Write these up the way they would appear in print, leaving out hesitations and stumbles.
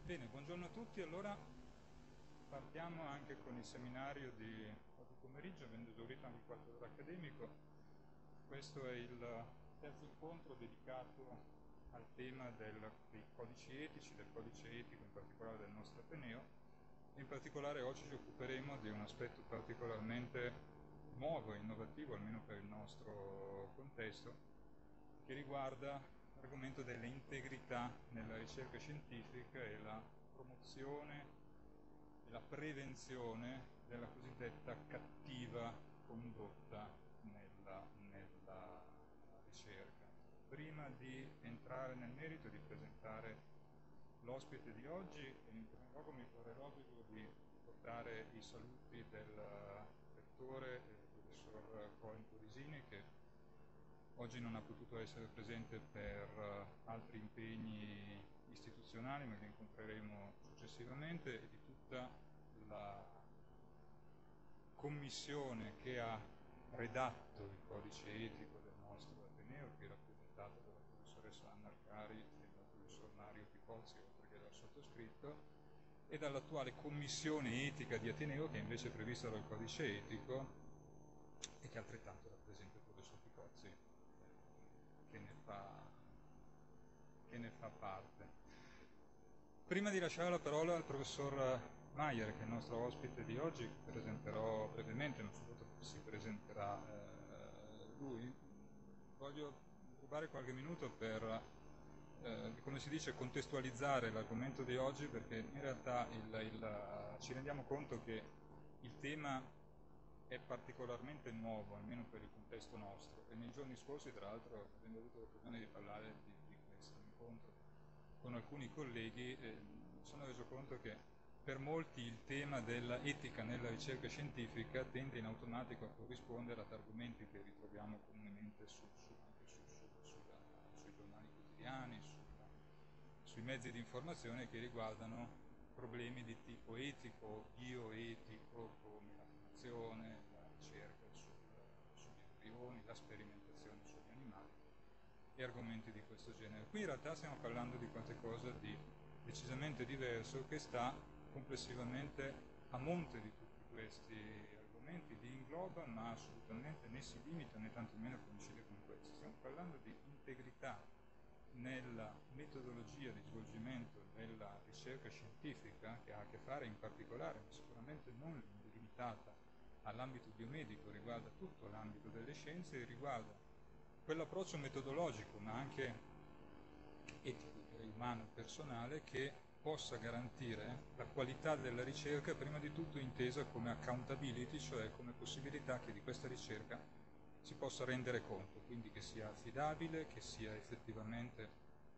Bene, buongiorno a tutti. Allora partiamo anche con il seminario di oggi pomeriggio, avendo esaurito anche il quarto d'ora accademico. Questo è il terzo incontro dedicato al tema dei codici etici, del codice etico in particolare del nostro Ateneo. In particolare oggi ci occuperemo di un aspetto particolarmente nuovo e innovativo, almeno per il nostro contesto, che riguarda l'argomento delle integrità nella ricerca scientifica e la promozione e la prevenzione della cosiddetta cattiva condotta nella ricerca. Prima di entrare nel merito e di presentare l'ospite di oggi, in primo luogo mi corre l'obbligo di portare i saluti del Rettore, il professor Coen Porisini, che oggi non ha potuto essere presente per altri impegni istituzionali, ma che incontreremo successivamente, e di tutta la commissione che ha redatto il codice etico del nostro Ateneo, che è rappresentata dalla professoressa Anna Arcari e dal professor Mario Picozzi, oltre che dal sottoscritto, e dall'attuale Commissione Etica di Ateneo, che è invece prevista dal codice etico e che altrettanto rappresenta il professor Picozzi, che ne fa parte. Prima di lasciare la parola al professor Maier, che è il nostro ospite di oggi, che presenterò brevemente, ma soprattutto si presenterà lui, voglio rubare qualche minuto per, come si dice, contestualizzare l'argomento di oggi, perché in realtà ci rendiamo conto che il tema è particolarmente nuovo, almeno per il contesto nostro, e nei giorni scorsi, tra l'altro, avendo avuto l'occasione di parlare di questo incontro con alcuni colleghi, mi sono reso conto che per molti il tema dell'etica nella ricerca scientifica tende in automatico a corrispondere ad argomenti che ritroviamo comunemente sui giornali quotidiani, sui mezzi di informazione, che riguardano problemi di tipo etico o bioetico, come la formazione, la ricerca sugli embrioni, la sperimentazione sugli animali e argomenti di questo genere. Qui in realtà stiamo parlando di qualcosa di decisamente diverso, che sta complessivamente a monte di tutti questi argomenti, li ingloba, ma assolutamente né si limita né tantomeno coincide con questo. Stiamo parlando di integrità nella metodologia di svolgimento della ricerca scientifica, che ha a che fare in particolare, ma sicuramente non limitata all'ambito biomedico, riguarda tutto l'ambito delle scienze e riguarda quell'approccio metodologico, ma anche etico, umano, personale, che possa garantire la qualità della ricerca, prima di tutto intesa come accountability, cioè come possibilità che di questa ricerca si possa rendere conto, quindi che sia affidabile, che sia effettivamente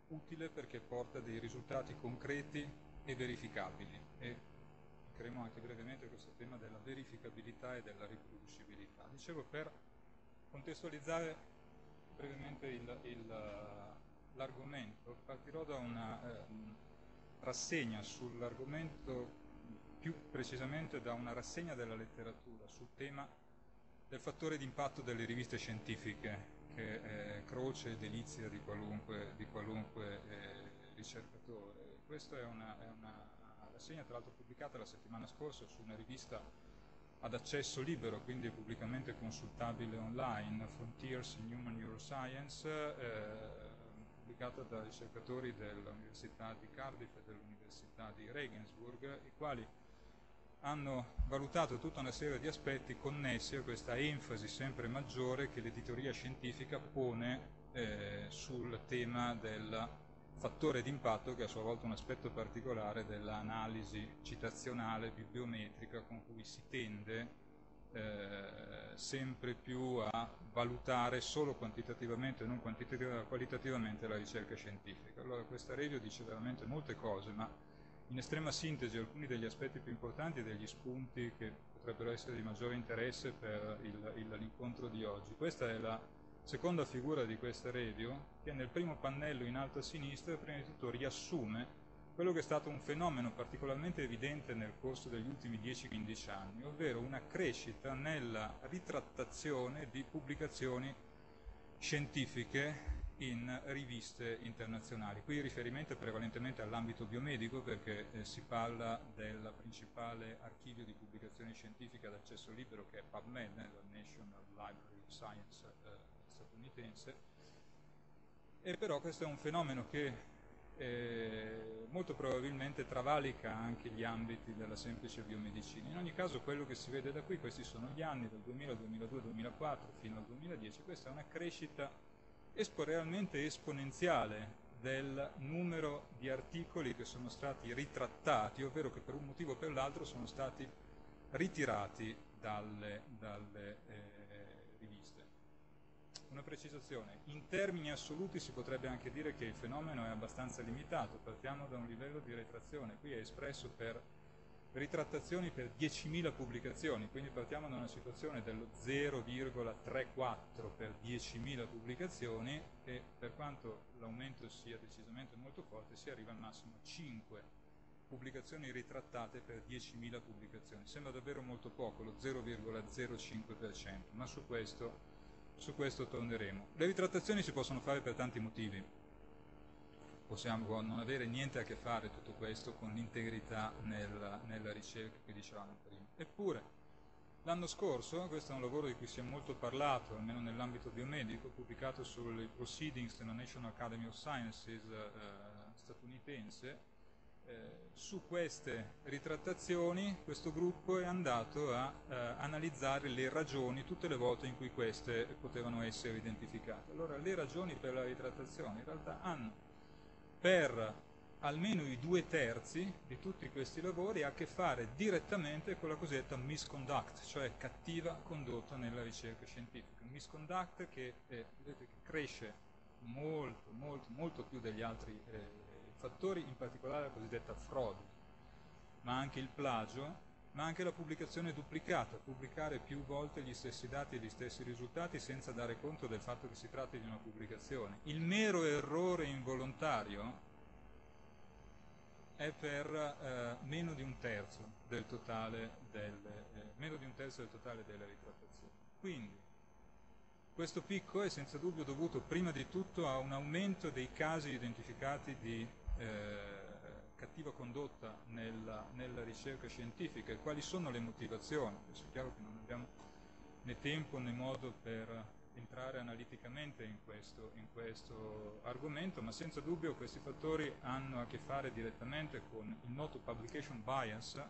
utile, perché porta dei risultati concreti e verificabili. E toccheremo anche brevemente questo tema della verificabilità e della riproducibilità. Dicevo, per contestualizzare brevemente l'argomento, partirò da una rassegna sull'argomento, più precisamente da una rassegna della letteratura sul tema del fattore di impatto delle riviste scientifiche, che è croce e delizia di qualunque ricercatore. Questa è una rassegna, tra l'altro, pubblicata la settimana scorsa su una rivista ad accesso libero, quindi pubblicamente consultabile online, Frontiers in Human Neuroscience, pubblicata da ricercatori dell'Università di Cardiff e dell'Università di Regensburg, i quali hanno valutato tutta una serie di aspetti connessi a questa enfasi sempre maggiore che l'editoria scientifica pone sul tema del fattore di impatto, che è a sua volta un aspetto particolare dell'analisi citazionale bibliometrica, con cui si tende sempre più a valutare solo quantitativamente e non qualitativamente la ricerca scientifica. Allora, questa review dice veramente molte cose, ma in estrema sintesi alcuni degli aspetti più importanti e degli spunti che potrebbero essere di maggiore interesse per l'incontro di oggi. Questa è la seconda figura di questa review, che nel primo pannello in alto a sinistra prima di tutto riassume quello che è stato un fenomeno particolarmente evidente nel corso degli ultimi 10-15 anni, ovvero una crescita nella ritrattazione di pubblicazioni scientifiche in riviste internazionali. Qui il riferimento è prevalentemente all'ambito biomedico, perché si parla del principale archivio di pubblicazioni scientifiche ad accesso libero, che è PubMed, la National Library of Science statunitense, e però questo è un fenomeno che molto probabilmente travalica anche gli ambiti della semplice biomedicina. In ogni caso quello che si vede da qui, questi sono gli anni dal 2000 al 2002, 2004 fino al 2010, questa è una crescita realmente esponenziale del numero di articoli che sono stati ritrattati, ovvero che per un motivo o per l'altro sono stati ritirati dalle riviste. Una precisazione: in termini assoluti si potrebbe anche dire che il fenomeno è abbastanza limitato. Partiamo da un livello di ritrazione, qui è espresso per ritrattazioni per 10.000 pubblicazioni, quindi partiamo da una situazione dello 0,34 per 10.000 pubblicazioni, e per quanto l'aumento sia decisamente molto forte si arriva al massimo a 5 pubblicazioni ritrattate per 10.000 pubblicazioni. Sembra davvero molto poco, lo 0,05%, ma su questo torneremo. Le ritrattazioni si possono fare per tanti motivi. Possiamo non avere niente a che fare tutto questo con l'integrità nella ricerca che dicevamo prima. Eppure, l'anno scorso, questo è un lavoro di cui si è molto parlato, almeno nell'ambito biomedico, pubblicato sui Proceedings della National Academy of Sciences statunitense, su queste ritrattazioni questo gruppo è andato a analizzare le ragioni tutte le volte in cui queste potevano essere identificate. Allora, le ragioni per la ritrattazione in realtà hanno per almeno i 2/3 di tutti questi lavori a che fare direttamente con la cosiddetta misconduct, cioè cattiva condotta nella ricerca scientifica. Misconduct che, vedete, che cresce molto più degli altri fattori, in particolare la cosiddetta frode, ma anche il plagio, ma anche la pubblicazione duplicata, pubblicare più volte gli stessi dati e gli stessi risultati senza dare conto del fatto che si tratti di una pubblicazione. Il mero errore involontario è per meno di un terzo del totale delle ritrattazioni. Quindi questo picco è senza dubbio dovuto prima di tutto a un aumento dei casi identificati di cattiva condotta nella ricerca scientifica. E quali sono le motivazioni? Adesso è chiaro che non abbiamo né tempo né modo per entrare analiticamente in questo argomento, ma senza dubbio questi fattori hanno a che fare direttamente con il noto publication bias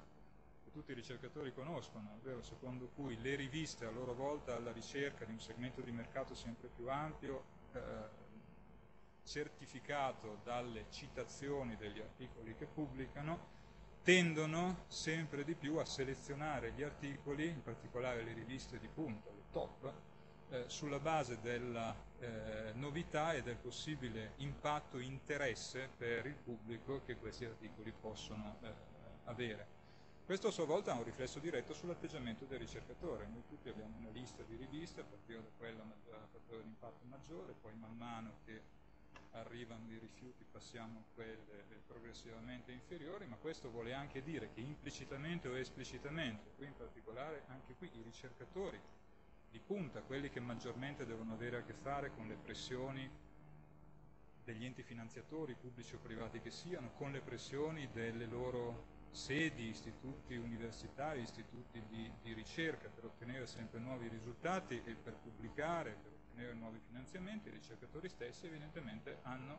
che tutti i ricercatori conoscono, ovvero secondo cui le riviste a loro volta, alla ricerca di un segmento di mercato sempre più ampio, certificato dalle citazioni degli articoli che pubblicano, tendono sempre di più a selezionare gli articoli, in particolare le riviste di punta, le top, sulla base della novità e del possibile impatto e interesse per il pubblico che questi articoli possono avere. Questo a sua volta ha un riflesso diretto sull'atteggiamento del ricercatore. Noi tutti abbiamo una lista di riviste, a partire da quella a fattore di impatto maggiore, poi man mano che arrivano i rifiuti passiamo a quelle progressivamente inferiori, ma questo vuole anche dire che implicitamente o esplicitamente, qui in particolare anche qui i ricercatori di punta, quelli che maggiormente devono avere a che fare con le pressioni degli enti finanziatori, pubblici o privati che siano, con le pressioni delle loro sedi, istituti universitari, istituti di ricerca, per ottenere sempre nuovi risultati e per pubblicare, per ottenere nuovi finanziamenti. I ricercatori stessi evidentemente hanno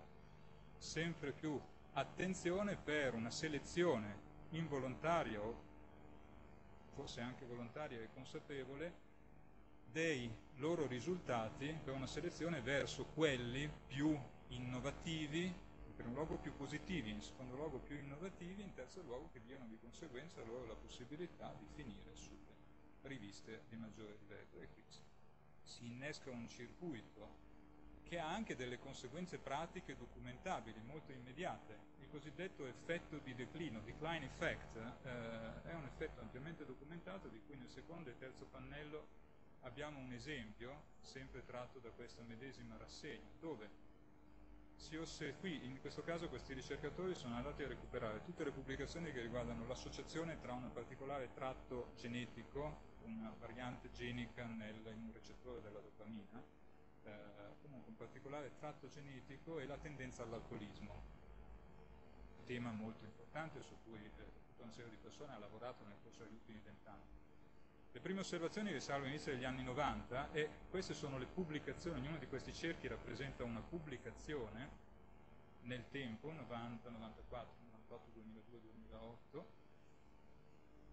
sempre più attenzione per una selezione involontaria o forse anche volontaria e consapevole dei loro risultati, per una selezione verso quelli più innovativi, in primo luogo più positivi, in secondo luogo più innovativi, in terzo luogo che diano di conseguenza loro la possibilità di finire sulle riviste di maggiore livello. E qui si innesca un circuito che ha anche delle conseguenze pratiche documentabili molto immediate. Il cosiddetto effetto di declino, decline effect, è un effetto ampiamente documentato di cui nel secondo e terzo pannello abbiamo un esempio, sempre tratto da questa medesima rassegna, dove qui in questo caso questi ricercatori sono andati a recuperare tutte le pubblicazioni che riguardano l'associazione tra un particolare tratto genetico, una variante genica in un recettore della dopamina, comunque un particolare tratto genetico è la tendenza all'alcolismo, tema molto importante su cui tutta una serie di persone ha lavorato nel corso degli ultimi 20 anni. Le prime osservazioni risalgono all'inizio degli anni 90 e queste sono le pubblicazioni, ognuno di questi cerchi rappresenta una pubblicazione nel tempo, 90, 94, 98, 2002, 2008.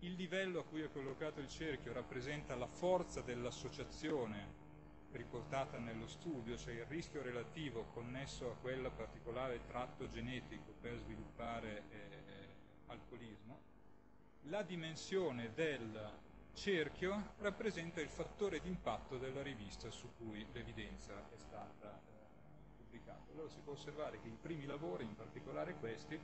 Il livello a cui è collocato il cerchio rappresenta la forza dell'associazione riportata nello studio, cioè il rischio relativo connesso a quel particolare tratto genetico per sviluppare alcolismo. La dimensione del cerchio rappresenta il fattore di impatto della rivista su cui l'evidenza è stata pubblicata. Allora si può osservare che i primi lavori, in particolare questi,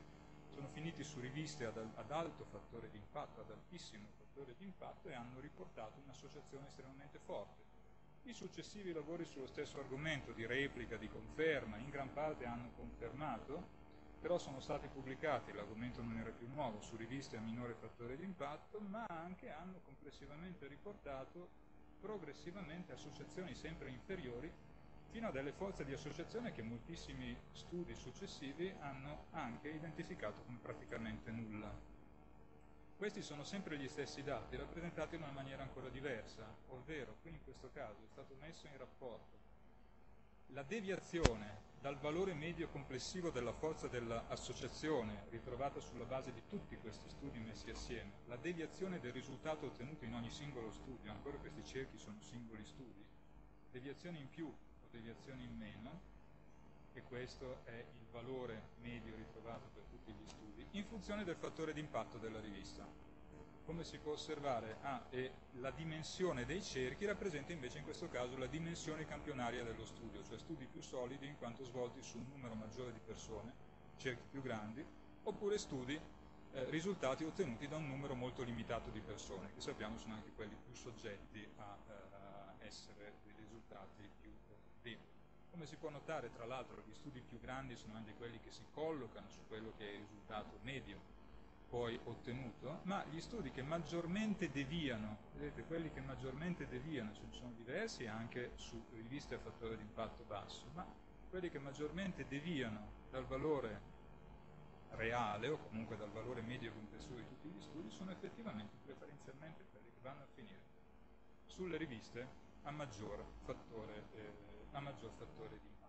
sono finiti su riviste ad alto fattore di impatto, ad altissimo fattore di impatto, e hanno riportato un'associazione estremamente forte. I successivi lavori sullo stesso argomento, di replica, di conferma, in gran parte hanno confermato, però sono stati pubblicati, l'argomento non era più nuovo, su riviste a minore fattore di impatto, ma anche hanno complessivamente riportato progressivamente associazioni sempre inferiori, fino a delle forze di associazione che moltissimi studi successivi hanno anche identificato come praticamente nulla. Questi sono sempre gli stessi dati, rappresentati in una maniera ancora diversa, ovvero qui in questo caso è stato messo in rapporto la deviazione dal valore medio complessivo della forza dell'associazione, ritrovata sulla base di tutti questi studi messi assieme, la deviazione del risultato ottenuto in ogni singolo studio, ancora questi cerchi sono singoli studi, deviazioni in più o deviazioni in meno, e questo è il valore medio ritrovato per tutti gli studi, in funzione del fattore di impatto della rivista. Come si può osservare, la dimensione dei cerchi rappresenta invece in questo caso la dimensione campionaria dello studio, cioè studi più solidi in quanto svolti su un numero maggiore di persone, cerchi più grandi, oppure studi, risultati ottenuti da un numero molto limitato di persone, che sappiamo sono anche quelli più soggetti a essere dei risultati più deboli. Come si può notare, tra l'altro, gli studi più grandi sono anche quelli che si collocano su quello che è il risultato medio poi ottenuto, ma gli studi che maggiormente deviano, vedete, quelli che maggiormente deviano, ce ne sono diversi anche su riviste a fattore di impatto basso, ma quelli che maggiormente deviano dal valore reale o comunque dal valore medio complessivo di tutti gli studi sono effettivamente preferenzialmente quelli che vanno a finire sulle riviste a maggior fattore di impatto.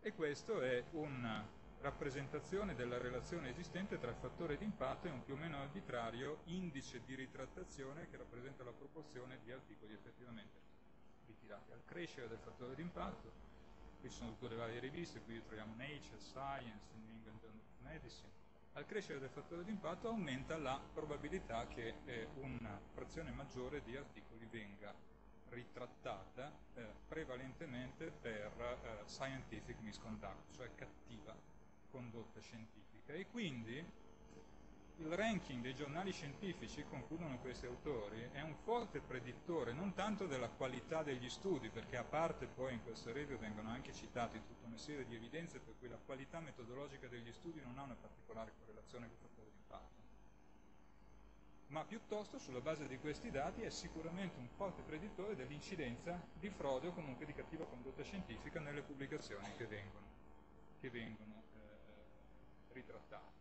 E questo è una rappresentazione della relazione esistente tra il fattore di impatto e un più o meno arbitrario indice di ritrattazione che rappresenta la proporzione di articoli effettivamente ritirati. Al crescere del fattore di impatto, qui ci sono tutte le varie riviste, qui troviamo Nature, Science, New England Journal of Medicine. Al crescere del fattore di impatto aumenta la probabilità che una frazione maggiore di articoli venga ritrattata prevalentemente per scientific misconduct, cioè cattiva condotta scientifica, e quindi il ranking dei giornali scientifici, concludono questi autori, è un forte predittore non tanto della qualità degli studi, perché a parte poi in questa review vengono anche citate tutta una serie di evidenze per cui la qualità metodologica degli studi non ha una particolare correlazione con il fattore di impatto, ma piuttosto sulla base di questi dati è sicuramente un forte predittore dell'incidenza di frode o comunque di cattiva condotta scientifica nelle pubblicazioni che vengono ritrattate.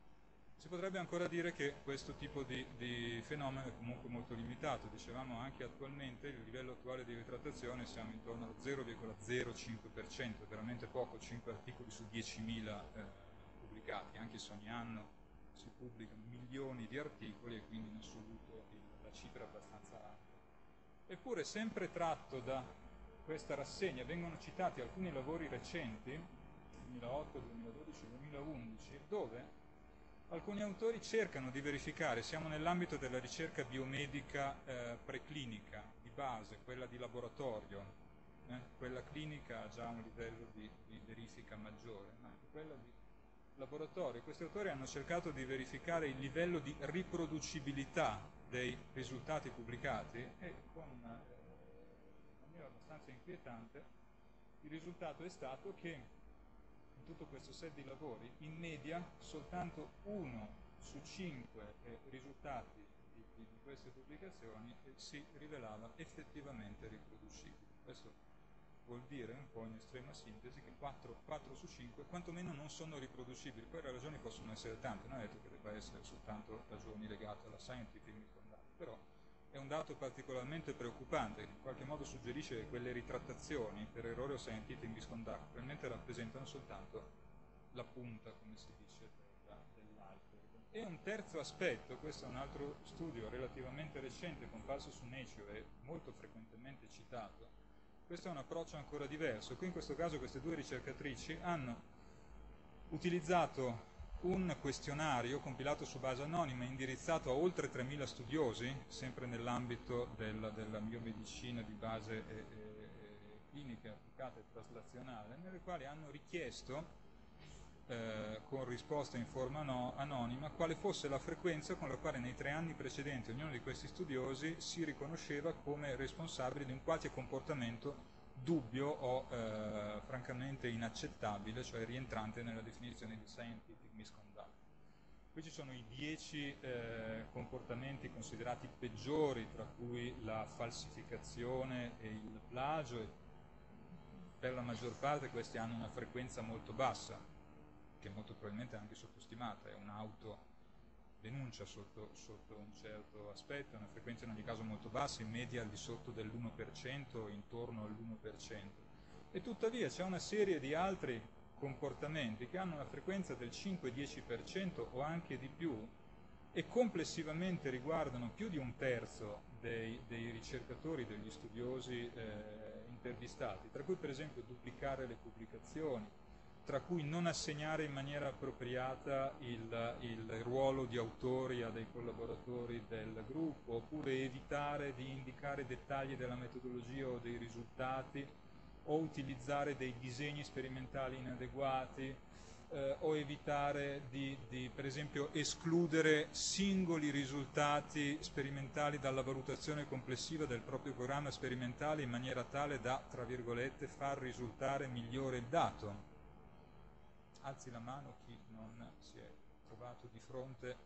Si potrebbe ancora dire che questo tipo di fenomeno è comunque molto limitato. Dicevamo anche attualmente il livello attuale di ritrattazione siamo intorno allo 0,05%, veramente poco, 5 articoli su 10.000 pubblicati, anche se ogni anno si pubblicano milioni di articoli e quindi in assoluto la cifra è abbastanza alta. Eppure, sempre tratto da questa rassegna, vengono citati alcuni lavori recenti, 2008, 2012, 2011, dove alcuni autori cercano di verificare, siamo nell'ambito della ricerca biomedica preclinica, di base, quella di laboratorio, quella clinica ha già un livello di verifica maggiore, ma anche quella di laboratorio. Questi autori hanno cercato di verificare il livello di riproducibilità dei risultati pubblicati e con una maniera abbastanza inquietante il risultato è stato che in tutto questo set di lavori, in media, soltanto 1 su 5 risultati di queste pubblicazioni si rivelava effettivamente riproducibile. Questo vuol dire un po' in estrema sintesi che 4 su 5 quantomeno non sono riproducibili. Poi le ragioni possono essere tante, non è detto che debba essere soltanto ragioni legate alla scientific misconduct, però è un dato particolarmente preoccupante che in qualche modo suggerisce che quelle ritrattazioni per errore o scientific misconduct probabilmente rappresentano soltanto la punta, come si dice, dell'iceberg. E un terzo aspetto, questo è un altro studio relativamente recente, comparso su Nature e molto frequentemente citato. Questo è un approccio ancora diverso. Qui in questo caso queste due ricercatrici hanno utilizzato un questionario compilato su base anonima indirizzato a oltre 3.000 studiosi, sempre nell'ambito della biomedicina di base clinica applicata e traslazionale, nelle quali hanno richiesto con risposta in forma anonima quale fosse la frequenza con la quale nei 3 anni precedenti ognuno di questi studiosi si riconosceva come responsabile di un qualche comportamento dubbio o francamente inaccettabile, cioè rientrante nella definizione di scientific misconduct. Qui ci sono i 10 comportamenti considerati peggiori, tra cui la falsificazione e il plagio, e per la maggior parte questi hanno una frequenza molto bassa, che molto probabilmente è anche sottostimata, è un'autodenuncia sotto un certo aspetto, è una frequenza in ogni caso molto bassa, in media al di sotto dell'1%, intorno all'1%. E tuttavia c'è una serie di altri comportamenti che hanno una frequenza del 5-10% o anche di più e complessivamente riguardano più di un terzo dei ricercatori, degli studiosi intervistati, tra cui per esempio duplicare le pubblicazioni, tra cui non assegnare in maniera appropriata il ruolo di autori a dei collaboratori del gruppo, oppure evitare di indicare dettagli della metodologia o dei risultati, o utilizzare dei disegni sperimentali inadeguati, o evitare di per esempio escludere singoli risultati sperimentali dalla valutazione complessiva del proprio programma sperimentale in maniera tale da, tra virgolette, far risultare migliore il dato. Alzi la mano chi non si è trovato di fronte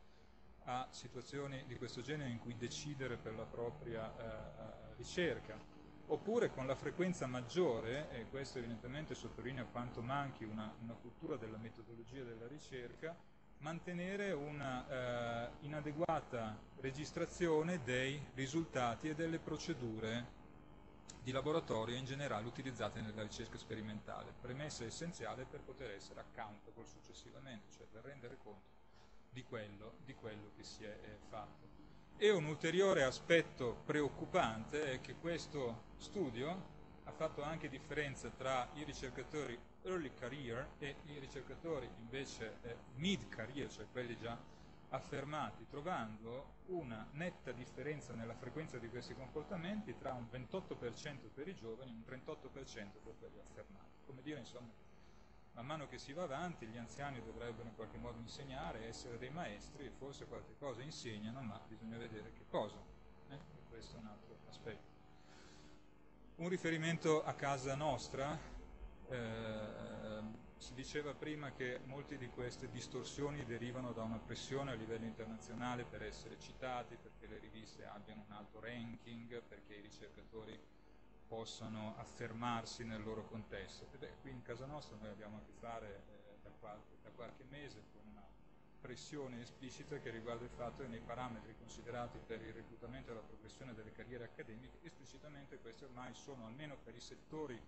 a situazioni di questo genere in cui decidere per la propria ricerca. Oppure con la frequenza maggiore, e questo evidentemente sottolinea quanto manchi una cultura della metodologia della ricerca, mantenere una inadeguata registrazione dei risultati e delle procedure di laboratorio in generale utilizzate nella ricerca sperimentale, premessa essenziale per poter essere accountable successivamente, cioè per rendere conto di quello che si è fatto. E un ulteriore aspetto preoccupante è che questo studio ha fatto anche differenza tra i ricercatori early career e i ricercatori invece mid career, cioè quelli già affermati, trovando una netta differenza nella frequenza di questi comportamenti tra un 28% per i giovani e un 38% per quelli affermati. Come dire, insomma, man mano che si va avanti gli anziani dovrebbero in qualche modo insegnare, essere dei maestri, e forse qualche cosa insegnano, ma bisogna vedere che cosa. E questo è un altro aspetto. Un riferimento a casa nostra. Si diceva prima che molte di queste distorsioni derivano da una pressione a livello internazionale per essere citati, perché le riviste abbiano un alto ranking, perché i ricercatori possano affermarsi nel loro contesto. E qui in casa nostra noi abbiamo a che fare da qualche mese con una pressione esplicita che riguarda il fatto che nei parametri considerati per il reclutamento e la progressione delle carriere accademiche, esplicitamente questi ormai sono, almeno per i settori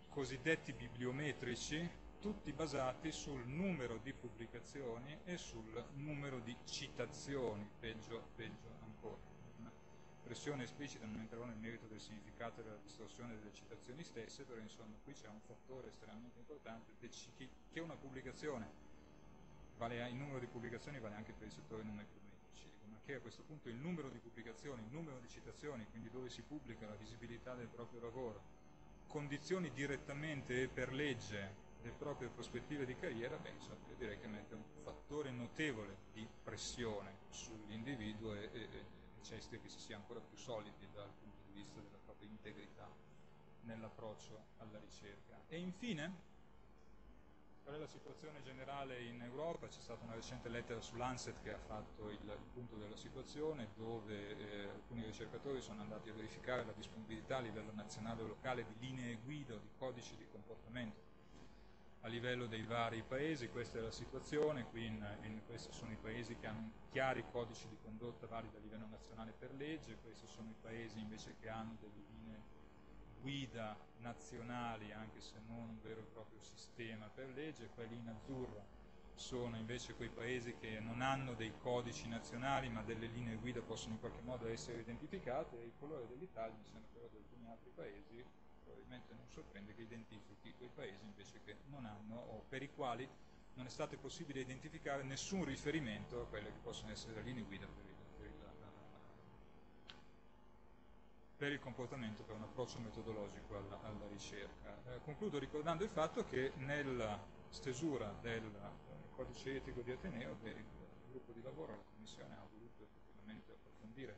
cosiddetti bibliometrici, tutti basati sul numero di pubblicazioni e sul numero di citazioni, peggio ancora. Una pressione esplicita, non entrerò nel merito del significato e della distorsione delle citazioni stesse, però insomma qui c'è un fattore estremamente importante, che una pubblicazione il numero di pubblicazioni vale anche per il settore non bibliometrici, ma che a questo punto il numero di pubblicazioni, il numero di citazioni, quindi dove si pubblica, la visibilità del proprio lavoro, condizioni direttamente e per legge le proprie prospettive di carriera, insomma, io direi che mette un fattore notevole di pressione sull'individuo e necessita che si sia ancora più solidi dal punto di vista della propria integrità nell'approccio alla ricerca. E infine Qual è la situazione generale in Europa? C'è stata una recente lettera sull'Lancet che ha fatto il punto della situazione, dove alcuni ricercatori sono andati a verificare la disponibilità a livello nazionale o locale di linee guida o di codici di comportamento a livello dei vari paesi. Questa è la situazione. Qui questi sono i paesi che hanno chiari codici di condotta validi a livello nazionale per legge, questi sono i paesi invece che hanno delle linee guida nazionali, anche se non un vero e proprio sistema per legge. Quelli in azzurro sono invece quei paesi che non hanno dei codici nazionali ma delle linee guida possono in qualche modo essere identificate, e il colore dell'Italia, insieme a quello di alcuni altri paesi, probabilmente non sorprende che identifichi quei paesi invece che non hanno o per i quali non è stato possibile identificare nessun riferimento a quelle che possono essere le linee guida per il comportamento, per un approccio metodologico alla ricerca. Concludo ricordando il fatto che nella stesura del Codice Etico di Ateneo del gruppo di lavoro, la Commissione ha voluto effettivamente approfondire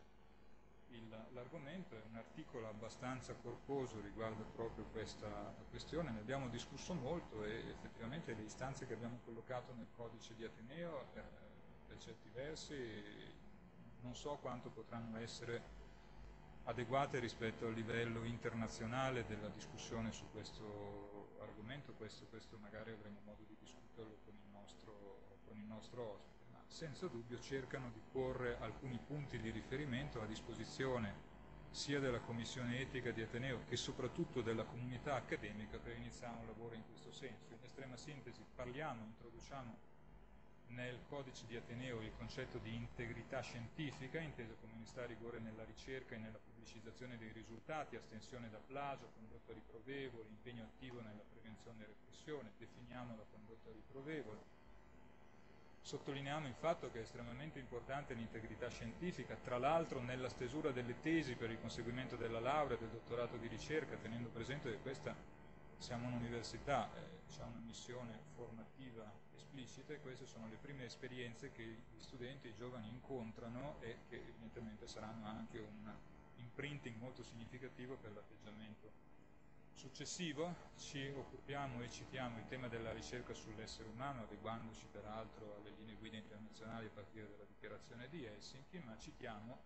l'argomento. È un articolo abbastanza corposo, riguarda proprio questa questione, ne abbiamo discusso molto e effettivamente le istanze che abbiamo collocato nel Codice di Ateneo per certi versi non so quanto potranno essere adeguate rispetto al livello internazionale della discussione su questo argomento. Questo magari avremo modo di discuterlo con il nostro ospite, ma senza dubbio cercano di porre alcuni punti di riferimento a disposizione sia della Commissione Etica di Ateneo che soprattutto della comunità accademica per iniziare un lavoro in questo senso. In estrema sintesi introduciamo nel Codice di Ateneo il concetto di integrità scientifica, inteso come onestà e rigore nella ricerca e nella pubblicizzazione dei risultati, astensione da plagio, condotta riprovevole, impegno attivo nella prevenzione e repressione. Definiamo la condotta riprovevole. Sottolineiamo il fatto che è estremamente importante l'integrità scientifica, tra l'altro nella stesura delle tesi per il conseguimento della laurea e del dottorato di ricerca, tenendo presente che siamo un'università, c'è una missione formativa esplicita e queste sono le prime esperienze che gli studenti, i giovani incontrano e che evidentemente saranno anche un imprinting molto significativo per l'atteggiamento successivo. Ci occupiamo e citiamo il tema della ricerca sull'essere umano, adeguandoci peraltro alle linee guida internazionali a partire dalla dichiarazione di Helsinki, ma citiamo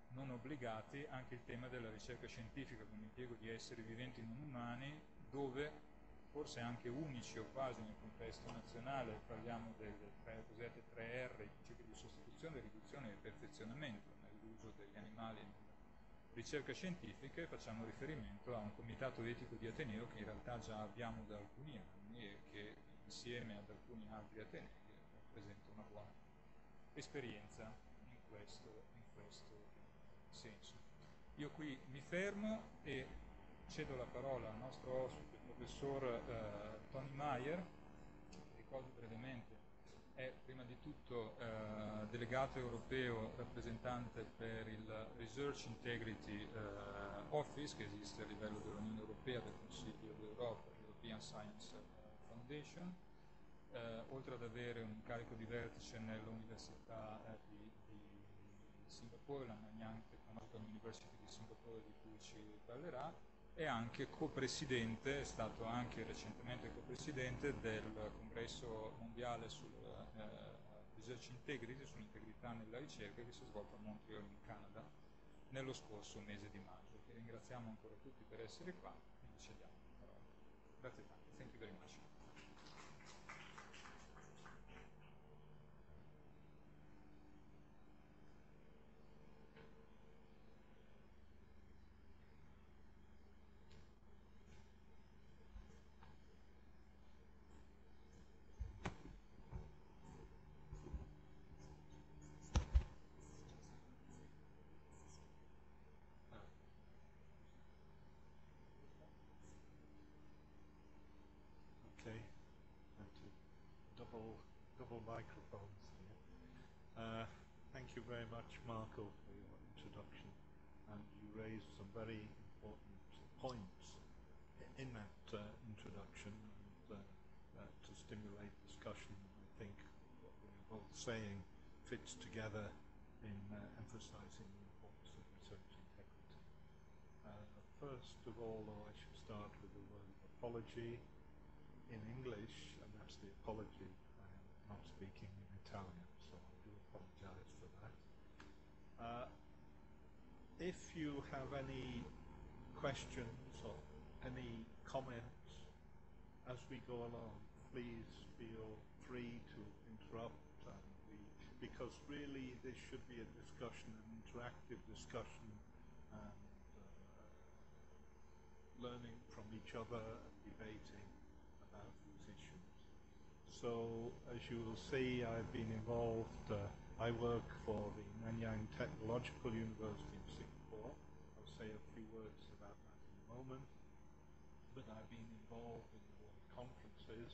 non obbligati anche il tema della ricerca scientifica come impiego di esseri viventi non umani, dove forse anche unici o quasi nel contesto nazionale parliamo delle cosiddette 3R, i principi di sostituzione, riduzione e perfezionamento nell'uso degli animali nella ricerca scientifica, e facciamo riferimento a un comitato etico di Ateneo che in realtà già abbiamo da alcuni anni e che insieme ad alcuni altri Atenei rappresenta una buona esperienza in questo senso. Io qui mi fermo e cedo la parola al nostro ospite, il professor Tony Meyer. Ricordo brevemente, è prima di tutto delegato europeo rappresentante per il Research Integrity Office che esiste a livello dell'Unione Europea, del Consiglio d'Europa, European Science Foundation, oltre ad avere un carico di vertice nell'Università di Singapore, la Nanyang University di Singapore, di cui ci parlerà, è anche copresidente, è stato anche recentemente copresidente del congresso mondiale sul Research Integrity, sull'integrità nella ricerca, che si è svolto a Montreal in Canada nello scorso mese di maggio. Vi ringraziamo ancora tutti per essere qua e vi cediamo la parola. Grazie tanto. Thank you very much. Okay, and double microphones here. Thank you very much, Marco, for your introduction, and you raised some very important points in that introduction, and to stimulate discussion. I think what we're both saying fits together in emphasizing the importance of research integrity. First of all, though, I should start with the word apology. In English, and I that's the apology. I'm not speaking in Italian, so I do apologize for that. If you have any questions or any comments as we go along, please feel free to interrupt. Because really this should be a discussion, an interactive discussion, and learning from each other and debating about these issues. So, as you will see, I've been involved, I work for the Nanyang Technological University in Singapore. I'll say a few words about that in a moment. But I've been involved in the world conferences,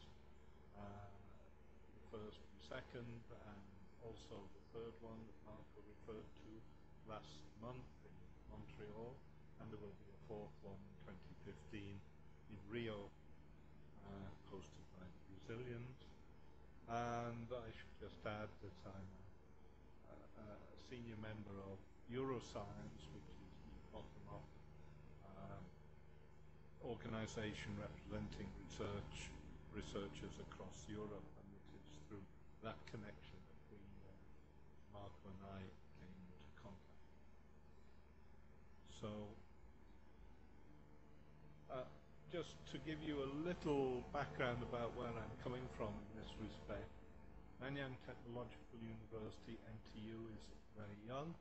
the first and second, and also the third one that Marco referred to last month in Montreal, and there will be a fourth one in 2015 in Rio, hosted by the Brazilians. And I should just add that I'm a senior member of Euroscience, which is the bottom-up organization representing researchers across Europe, and it is through that connection that Marco and I came into contact. So, just to give you a little background about where I'm coming from in this respect, Nanyang Technological University, NTU, is very young.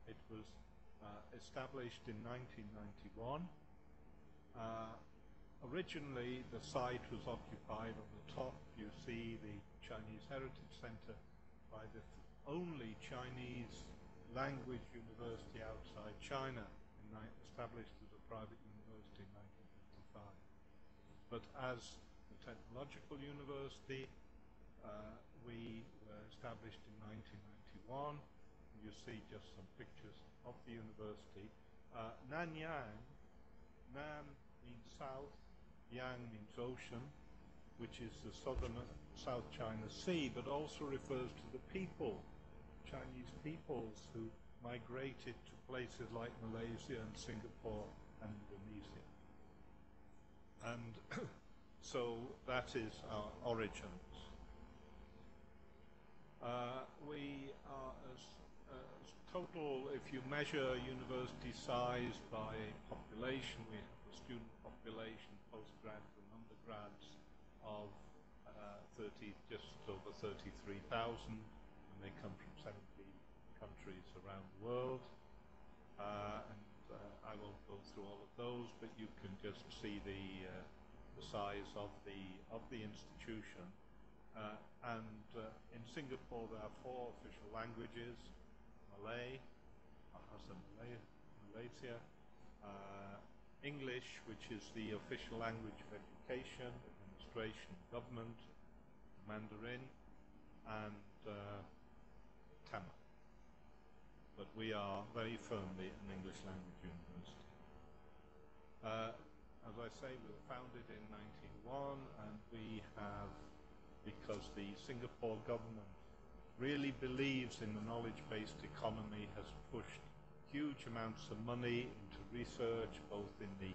It was established in 1991. Originally, the site was occupied. On the top, you see the Chinese Heritage Center by the only Chinese language university outside China, established as a private university in 1955. But as the Technological University, we were established in 1991. You see just some pictures of the university. Nanyang, Nan means south, Yang means ocean, which is the southern South China Sea, but also refers to the people, Chinese peoples who migrated to places like Malaysia and Singapore and Indonesia. And so that is our origins. We are as total, if you measure university size by population, we have a student population, postgrads and undergrads of just over 33,000, and they come from 70 countries around the world. I won't go through all of those, but you can just see the size of the institution. In Singapore, there are 4 official languages: Malay, Bahasa Malaysia, English, which is the official language of education, administration, government, Mandarin, and Tamil. But we are very firmly an English language university. As I say, we were founded in 1991, and we have, because the Singapore government really believes in the knowledge-based economy, has pushed huge amounts of money into research, both in the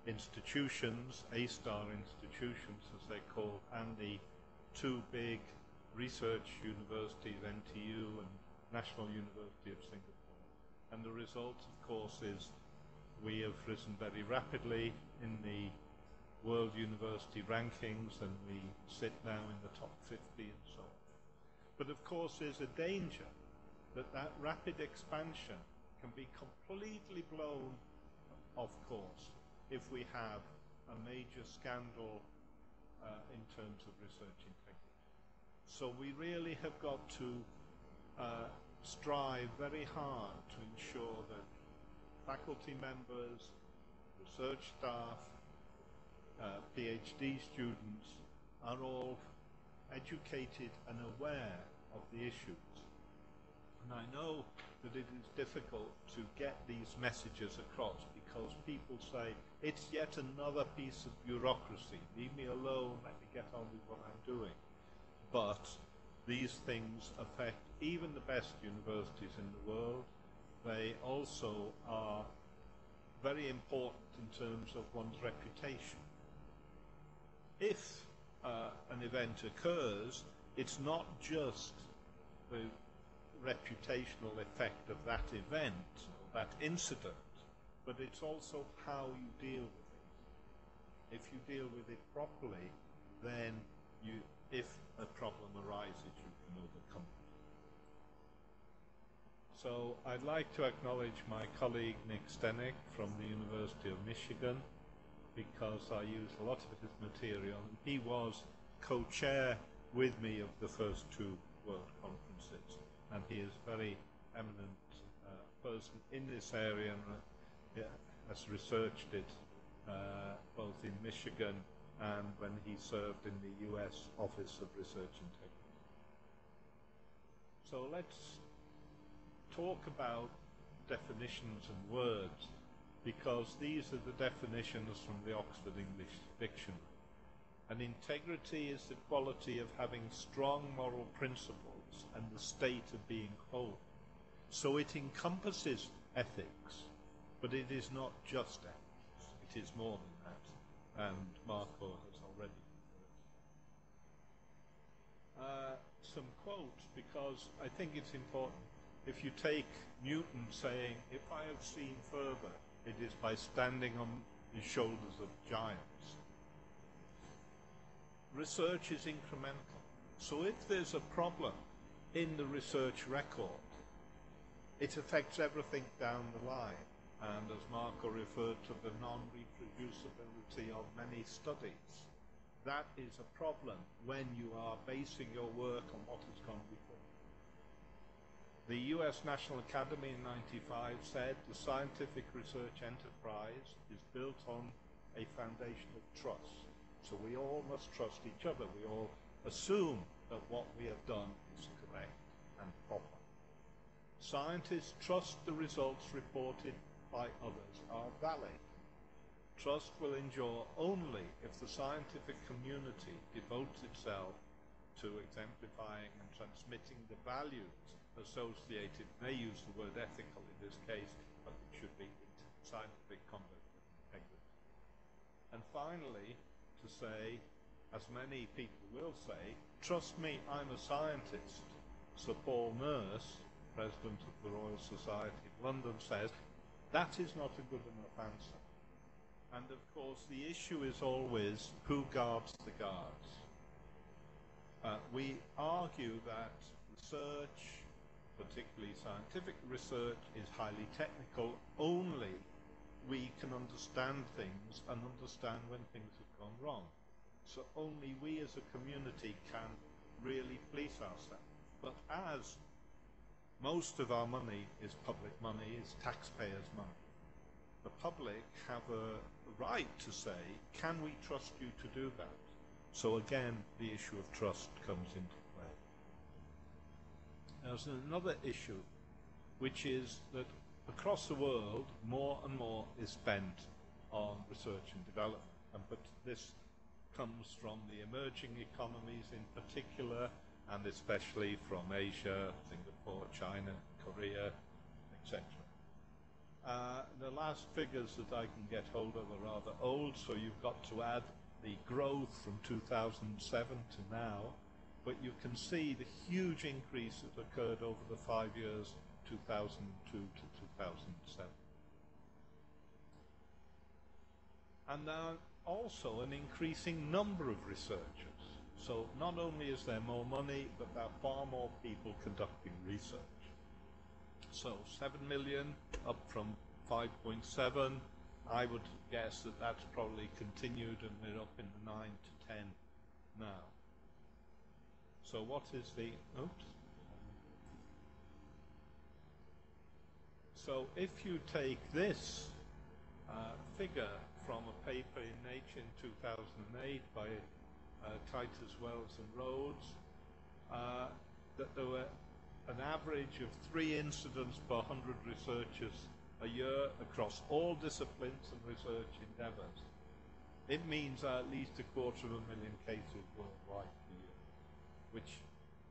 institutions, A-star institutions as they're called, and the 2 big research universities, NTU and National University of Singapore. And the result, of course, is we have risen very rapidly in the world university rankings, and we sit now in the top 50 and so on. But of course, there's a danger that that rapid expansion can be completely blown off course if we have a major scandal in terms of research integrity. So we really have got to strive very hard to ensure that faculty members, research staff, PhD students are all educated and aware of the issues. And I know that it is difficult to get these messages across because people say, it's yet another piece of bureaucracy. Leave me alone, let me get on with what I'm doing. But these things affect even the best universities in the world. They also are very important in terms of one's reputation. If an event occurs, it's not just the reputational effect of that event, that incident, but it's also how you deal with it. If you deal with it properly, then if a problem arises, you can overcome it. So I'd like to acknowledge my colleague Nick Stenick from the University of Michigan, because I used a lot of his material. He was co-chair with me of the first two World Conferences, and he is a very eminent person in this area and has researched it both in Michigan and when he served in the US Office of Research Integrity. So let's talk about definitions and words, because these are the definitions from the Oxford English Dictionary. And integrity is the quality of having strong moral principles and the state of being whole. So it encompasses ethics, but it is not just ethics. It is more than that, and Marco has already referred. Some quotes, because I think it's important. If you take Newton saying, if I have seen further, it is by standing on the shoulders of giants. Research is incremental. So if there's a problem in the research record, it affects everything down the line. And as Marco referred to the non-reproducibility of many studies, that is a problem when you are basing your work on what has gone before. The US National Academy in '95 said the scientific research enterprise is built on a foundation of trust. So we all must trust each other. We all assume that what we have done is correct and proper. Scientists trust the results reported by others are valid. Trust will endure only if the scientific community devotes itself to exemplifying and transmitting the values associated, they use the word ethical in this case, but it should be scientific conduct with integrity. And finally, to say, as many people will say, trust me, I'm a scientist. Sir Paul Nurse, President of the Royal Society of London, says, that is not a good enough answer. And of course, the issue is always who guards the guards. We argue that research, particularly scientific research, is highly technical. Only we can understand things and understand when things have gone wrong. So only we as a community can really police ourselves. But as most of our money is public money, is taxpayers' money, the public have a right to say, can we trust you to do that? So again, the issue of trust comes into play. There's another issue, which is that across the world, more and more is spent on research and development. But this comes from the emerging economies in particular, and especially from Asia, Singapore, China, Korea, etc. The last figures that I can get hold of are rather old, so you've got to add the growth from 2007 to now, but you can see the huge increase that occurred over the 5 years, 2002 to 2007. And now also an increasing number of researchers. So not only is there more money, but there are far more people conducting research. So 7 million up from 5.7. I would guess that that's probably continued, and we're up in the 9 to 10 now. So what is the, oops. So if you take this figure from a paper in Nature in 2008 by Titus, Wells and Rhodes, that there were an average of 3 incidents per 100 researchers a year across all disciplines and research endeavours. It means at least 250,000 cases worldwide per year, which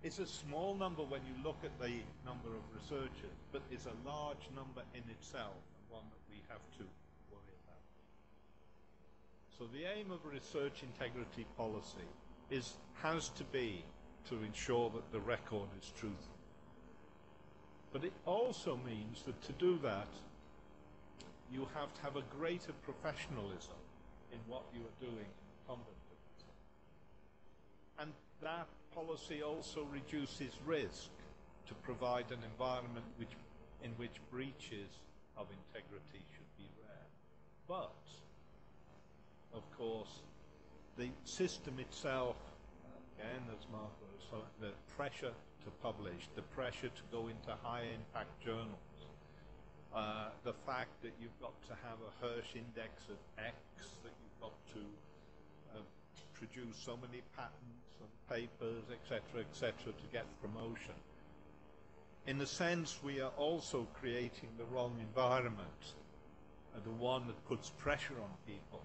is a small number when you look at the number of researchers, but is a large number in itself, and one that we have to worry about. So the aim of research integrity policy has to be to ensure that the record is truthful. But it also means that to do that, you have to have a greater professionalism in what you are doing in the conduct of it. And that policy also reduces risk to provide an environment in which breaches of integrity should be rare. But, of course, the system itself, again, as Marco was saying, the pressure to publish, the pressure to go into high-impact journals, the fact that you've got to have a Hirsch index of X, that you've got to produce so many patents and papers, etc., to get promotion. In a sense, we are also creating the wrong environment, the one that puts pressure on people.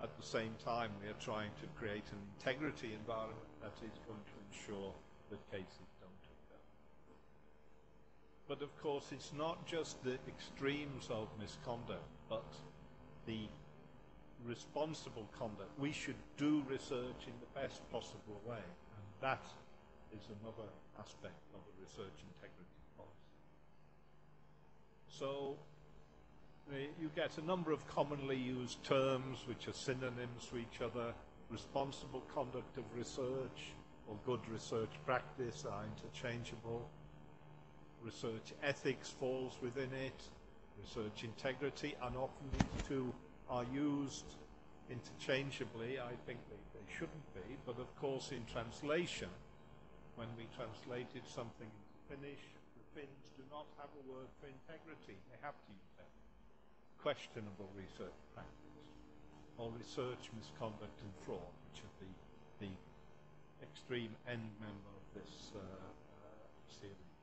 At the same time, we are trying to create an integrity environment that is going to ensure that cases don't occur. But of course, it's not just the extremes of misconduct, but the responsible conduct. We should do research in the best possible way, and that is another aspect of a research integrity policy. So you get a number of commonly used terms which are synonyms to each other. Responsible conduct of research or good research practice are interchangeable. Research ethics falls within it. Research integrity, and often these two are used interchangeably. I think they shouldn't be, but of course in translation, when we translated something into Finnish, the Finns do not have a word for integrity. They have to use that. Questionable research practice, or research misconduct and fraud, which are the extreme end member of this series.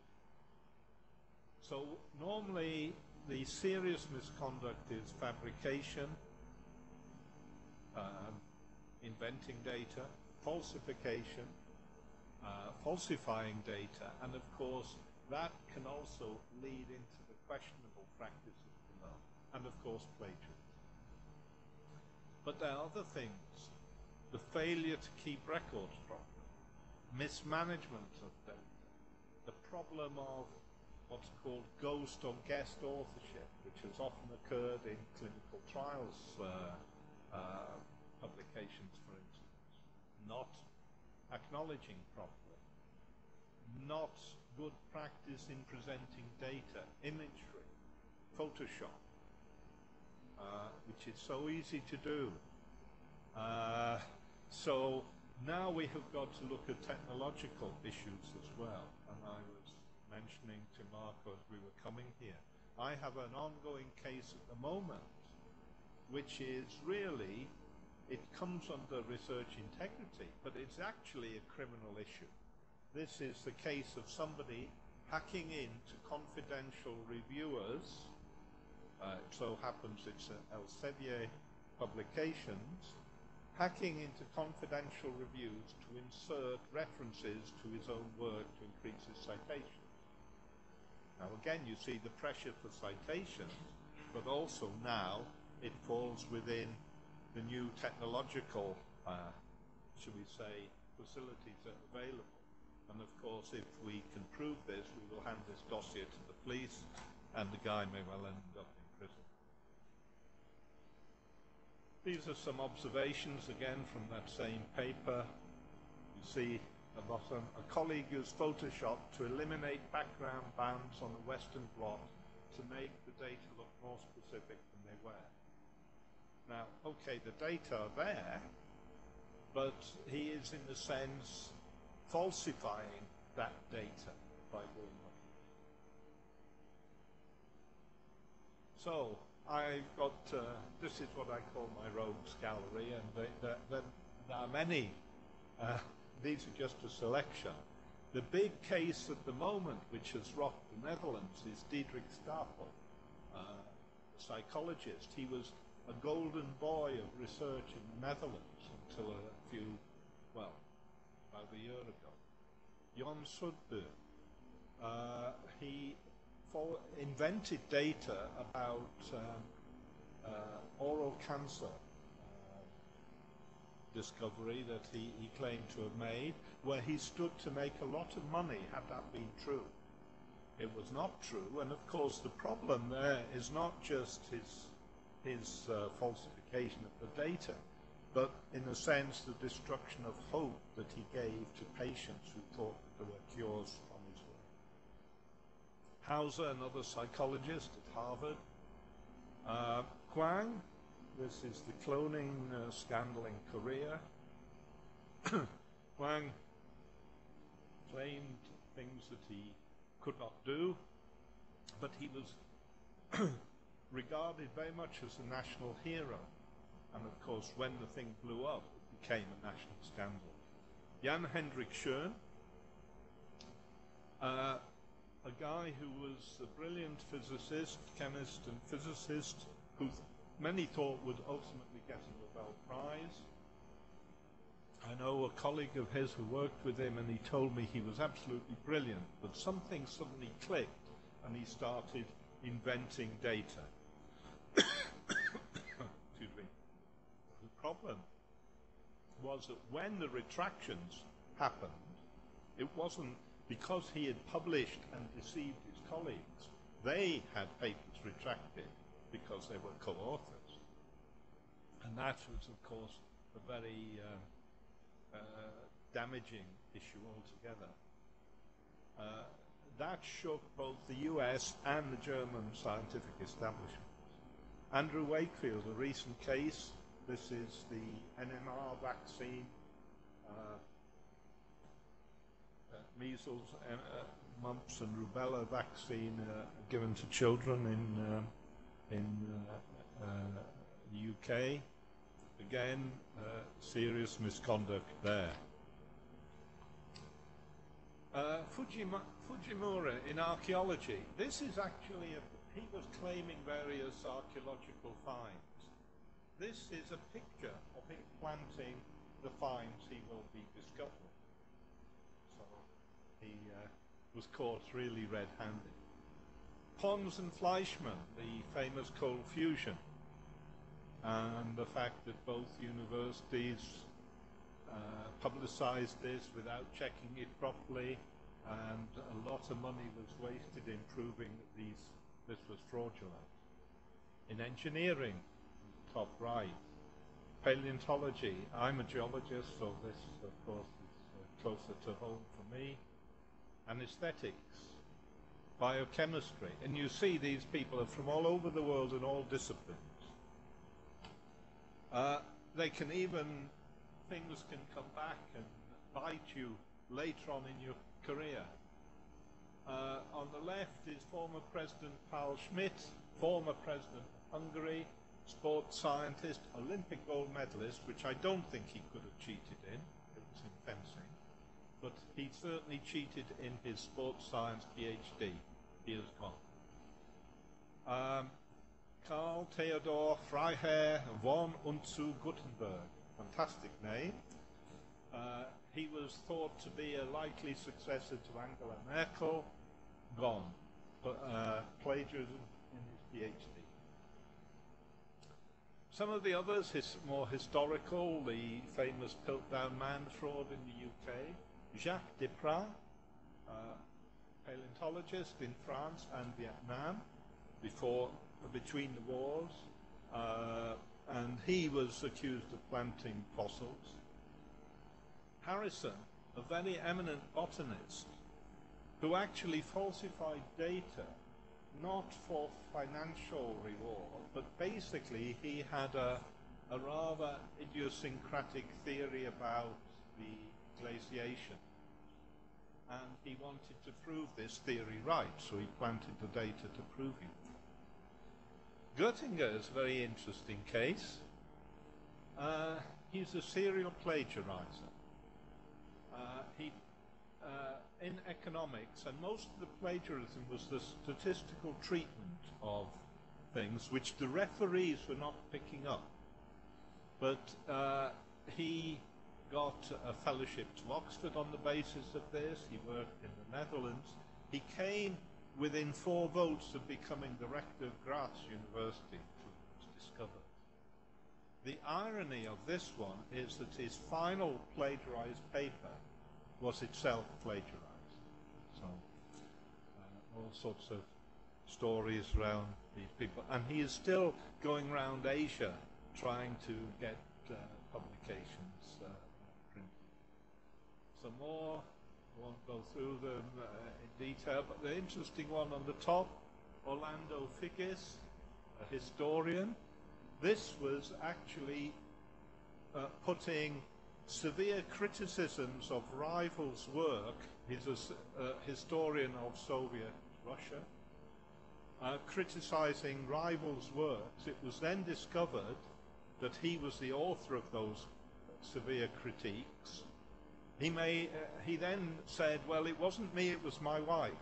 So normally the serious misconduct is fabrication, inventing data, falsification, falsifying data, and of course that can also lead into the questionable practices below, and of course plagiarism. But there are other things. The failure to keep records properly, mismanagement of data, the problem of what's called ghost or guest authorship, which has often occurred in clinical trials publications, for instance, not acknowledging properly, not good practice in presenting data, imagery, Photoshop, which is so easy to do. So now we have got to look at technological issues as well, and I was mentioning to Marco as we were coming here, I have an ongoing case at the moment which is really, it comes under research integrity, but it's actually a criminal issue. This is the case of somebody hacking into confidential reviewers. It so happens it's Elsevier Publications, hacking into confidential reviews to insert references to his own work to increase his citations. Now again, you see the pressure for citations, but also now it falls within the new technological, should we say, facilities that are available. And of course, if we can prove this, we will hand this dossier to the police, and the guy may well end up in prison. These are some observations, again, from that same paper. You see at the bottom, a colleague used Photoshop to eliminate background bands on a Western blot to make the data look more specific than they were. Now, okay, the data are there, but he is, in a sense, falsifying that data by doing what he did. So, I've got, this is what I call my rogues gallery, and there are many. These are just a selection. The big case at the moment, which has rocked the Netherlands, is Diederik Stapel, a psychologist. He was a golden boy of research in the Netherlands until about a year ago. Jan Sudbury, he invented data about oral cancer discovery that he claimed to have made, where he stood to make a lot of money had that been true. It was not true, and of course the problem there is not just his falsification of the data, but in a sense the destruction of hope that he gave to patients who thought that there were cures from his work. Hauser, another psychologist at Harvard. Kwang, this is the cloning scandal in Korea. Kwang claimed things that he could not do, but he was regarded very much as a national hero. And of course, when the thing blew up, it became a national scandal. Jan Hendrik Schoen, a guy who was a brilliant physicist, chemist and physicist, who many thought would ultimately get a Nobel Prize. I know a colleague of his who worked with him, and he told me he was absolutely brilliant, but something suddenly clicked and he started inventing data. Excuse me. The problem was that when the retractions happened, it wasn't because he had published and deceived his colleagues. They had papers retracted because they were co-authors. And that was, of course, a very damaging issue altogether. That shook both the US and the German scientific establishment. Andrew Wakefield, a recent case, this is the NMR vaccine, measles, mumps and rubella vaccine given to children in the UK. Again, serious misconduct there. Fujimura in archaeology. This is actually, he was claiming various archaeological finds. This is a picture of him planting the finds he will be discovering. So he was caught really red-handed. Pons and Fleischmann, the famous cold fusion, and the fact that both universities publicized this without checking it properly, and a lot of money was wasted in proving that this was fraudulent. In engineering, top right. Paleontology, I'm a geologist, so this, of course, is closer to home for me. Anesthetics, biochemistry, and you see these people are from all over the world in all disciplines. They can even, things can come back and bite you later on in your career. On the left is former President Paul Schmidt, former President of Hungary, sports scientist, Olympic gold medalist, which I don't think he could have cheated in, it was in fencing, but he certainly cheated in his sports science PhD. He is gone. Karl Theodor Freiherr von und zu Guttenberg, fantastic name. He was thought to be a likely successor to Angela Merkel, gone, plagiarism in his PhD. Some of the others, more historical, the famous Piltdown Man fraud in the UK, Jacques Deprat, paleontologist in France and Vietnam, between the wars, and he was accused of planting fossils. Harrison, a very eminent botanist, who actually falsified data, not for financial reward, but basically he had a rather idiosyncratic theory about the glaciation, and he wanted to prove this theory right, so he planted the data to prove it. Göttinger is a very interesting case. He's a serial plagiarizer. In economics, and most of the plagiarism was the statistical treatment of things which the referees were not picking up. But he got a fellowship to Oxford on the basis of this. He worked in the Netherlands. He came within 4 votes of becoming the rector of Graz University, which was discovered. the irony of this one is that his final plagiarized paper was itself plagiarized. So all sorts of stories around these people. And he is still going around Asia trying to get publications printed. Some more, I won't go through them in detail, but the interesting one on the top, Orlando Figgis, a historian. This was actually putting severe criticisms of rivals' work. He's a historian of Soviet Russia, criticizing rivals' works. It was then discovered that he was the author of those severe critiques. He then said, well, it wasn't me, it was my wife.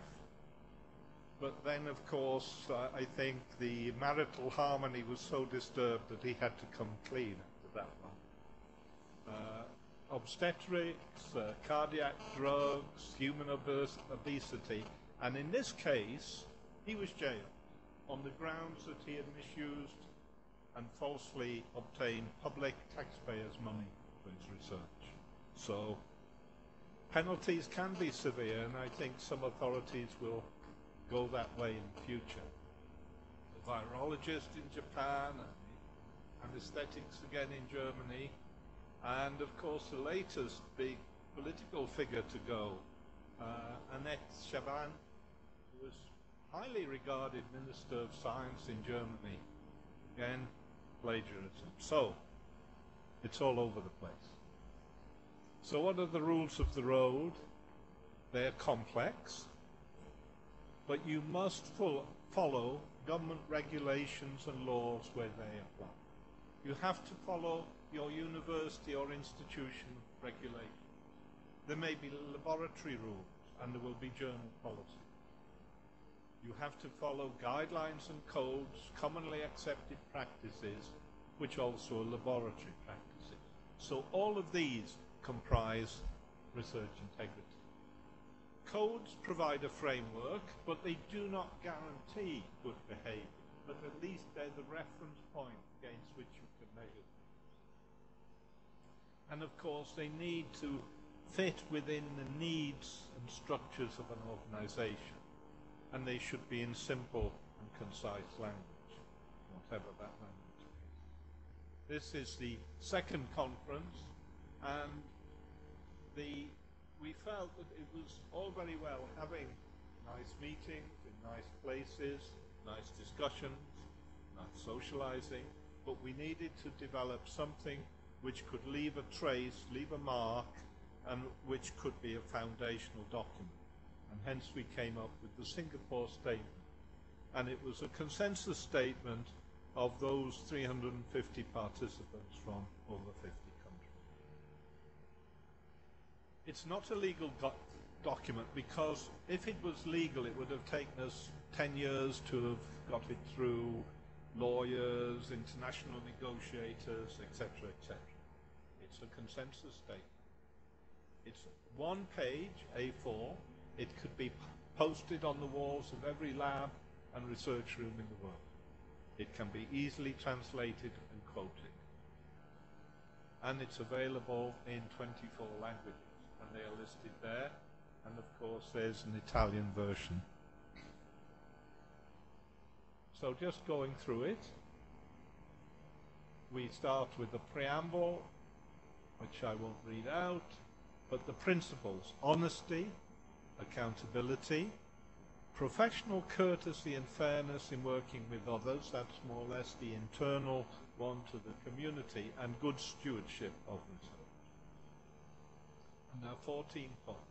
But then, of course, I think the marital harmony was so disturbed that he had to come clean after that one. Obstetrics, cardiac drugs, human obesity, and in this case, he was jailed on the grounds that he had misused and falsely obtained public taxpayers' money for his research. So, penalties can be severe, and I think some authorities will go that way in the future. The virologist in Japan, and anesthetics again in Germany, and of course the latest big political figure to go, Annette Chaban, who was highly regarded Minister of Science in Germany. Again, plagiarism. So, it's all over the place. So what are the rules of the road? They're complex, but you must follow government regulations and laws where they apply. You have to follow your university or institution regulations. There may be laboratory rules, and there will be journal policy. You have to follow guidelines and codes, commonly accepted practices, which also are laboratory practices. So all of these comprise research integrity. Codes provide a framework, but they do not guarantee good behavior, but at least they're the reference point against which you can measure things. And of course, they need to fit within the needs and structures of an organization, and they should be in simple and concise language, whatever that language is. This is the second conference, and we felt that it was all very well having nice meetings in nice places, nice discussions, nice socializing, but we needed to develop something which could leave a trace, leave a mark, and which could be a foundational document. And hence we came up with the Singapore Statement. And it was a consensus statement of those 350 participants from over 50 countries. It's not a legal document, because if it was legal, it would have taken us 10 years to have got it through lawyers, international negotiators, etc., etc. It's a consensus statement. It's one page, A4. It could be posted on the walls of every lab and research room in the world. It can be easily translated and quoted. And it's available in 24 languages. And they are listed there, and of course there's an Italian version. So just going through it, we start with the preamble, which I won't read out, but the principles: honesty, accountability, professional courtesy and fairness in working with others, that's more or less the internal one to the community, and good stewardship of research. And there are 14 points.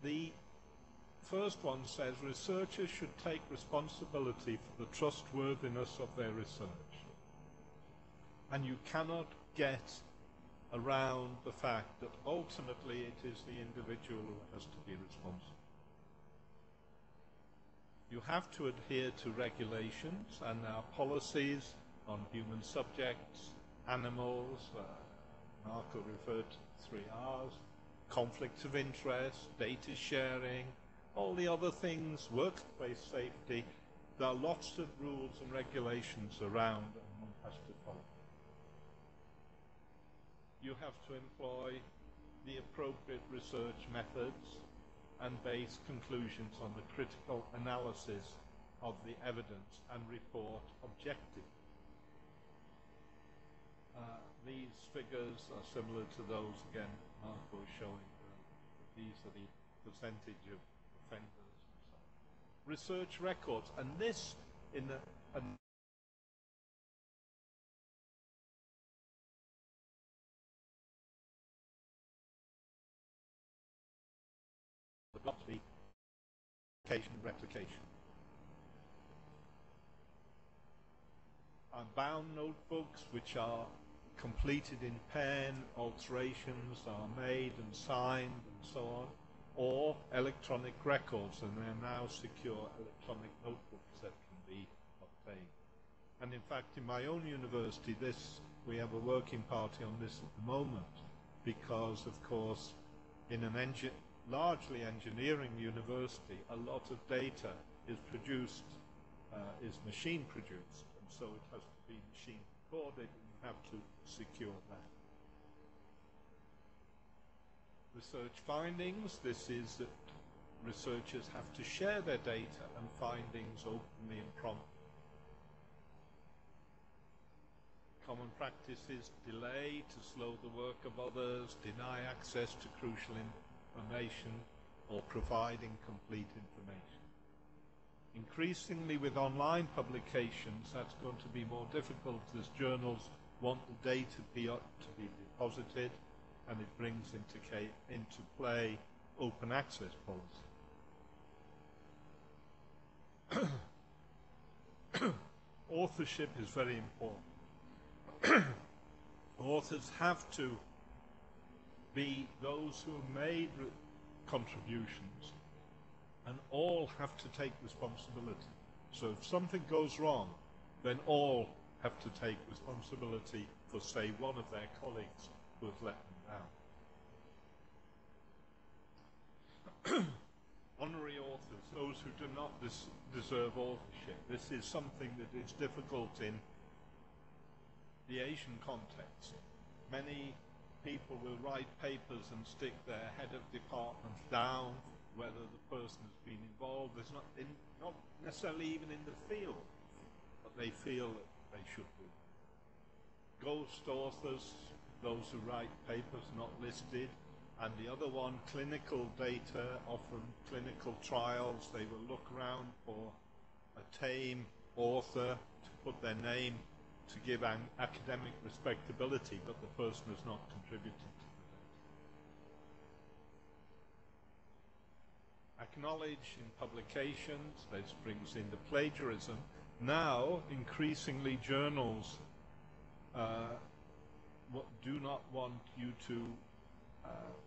The first one says researchers should take responsibility for the trustworthiness of their research. And you cannot get around the fact that ultimately it is the individual who has to be responsible. You have to adhere to regulations and our policies on human subjects, animals, Marco referred to 3 R's, conflicts of interest, data sharing, all the other things, workplace safety. There are lots of rules and regulations around, and one has you have to employ the appropriate research methods and base conclusions on the critical analysis of the evidence and report objectively. These figures are similar to those, again, Marco is showing. These are the percentage of offenders and so on. Research records, and this in the replication. Bound notebooks, which are completed in pen, alterations are made and signed and so on, or electronic records, and they're now secure electronic notebooks that can be obtained. And in fact, in my own university, we have a working party on this at the moment, because of course, in an largely engineering university, a lot of data is produced, is machine produced, and so it has to be machine recorded, and you have to secure that. Research findings, this is that researchers have to share their data and findings openly and promptly. Common practices: delay to slow the work of others, deny access to crucial information, or provide incomplete information. Increasingly with online publications, that's going to be more difficult as journals want the data to be deposited, and it brings into play open access policy. Authorship is very important. Authors have to be those who have made contributions, and all have to take responsibility. So if something goes wrong, then all have to take responsibility for, say, one of their colleagues who has let them down. Honorary authors, those who do not deserve authorship. This is something that is difficult in the Asian context. Many people will write papers and stick their head of department down, whether the person has been involved. There's not necessarily even in the field, but they feel that they should be. Ghost authors, those who write papers not listed. And the other one, clinical data, often clinical trials. They will look around for a tame author to put their name to give academic respectability, but the person has not contributed to the data. Acknowledge in publications, this brings in the plagiarism. Now, increasingly, journals do not want you to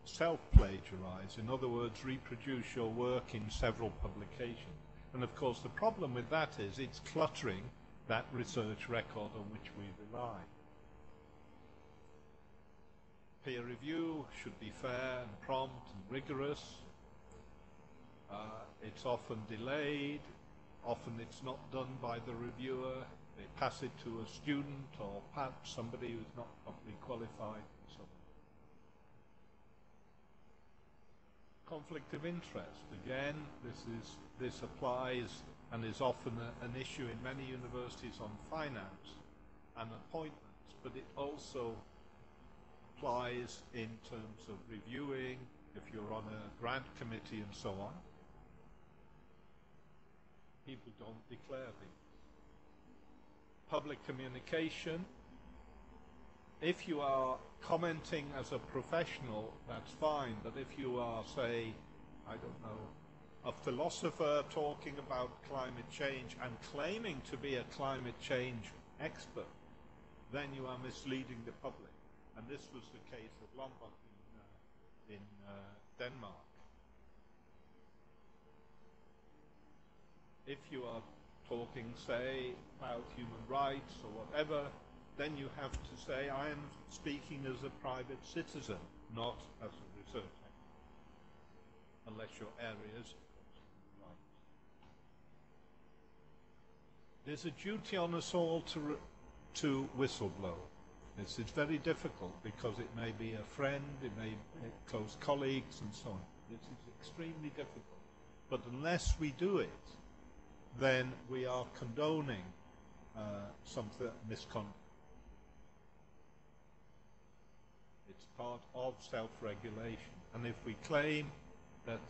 self-plagiarize. In other words, reproduce your work in several publications. And of course, the problem with that is it's cluttering that research record on which we rely. Peer review should be fair and prompt and rigorous. It's often delayed. Often it's not done by the reviewer. They pass it to a student or perhaps somebody who's not properly qualified and so on. Conflict of interest. Again, this applies and is often an issue in many universities on finance and appointments, but it also applies in terms of reviewing, if you're on a grant committee and so on. People don't declare things. Public communication. If you are commenting as a professional, that's fine, but if you are, say, I don't know, a philosopher talking about climate change and claiming to be a climate change expert, then you are misleading the public. And this was the case of Lombok in Denmark. If you are talking, say, about human rights or whatever, then you have to say, I am speaking as a private citizen, not as a researcher, unless your area is right. There's a duty on us all to whistleblow. this. It's very difficult because it may be a friend, it may be close colleagues and so on. This is extremely difficult. But unless we do it, then we are condoning something misconduct. It's part of self-regulation. And if we claim that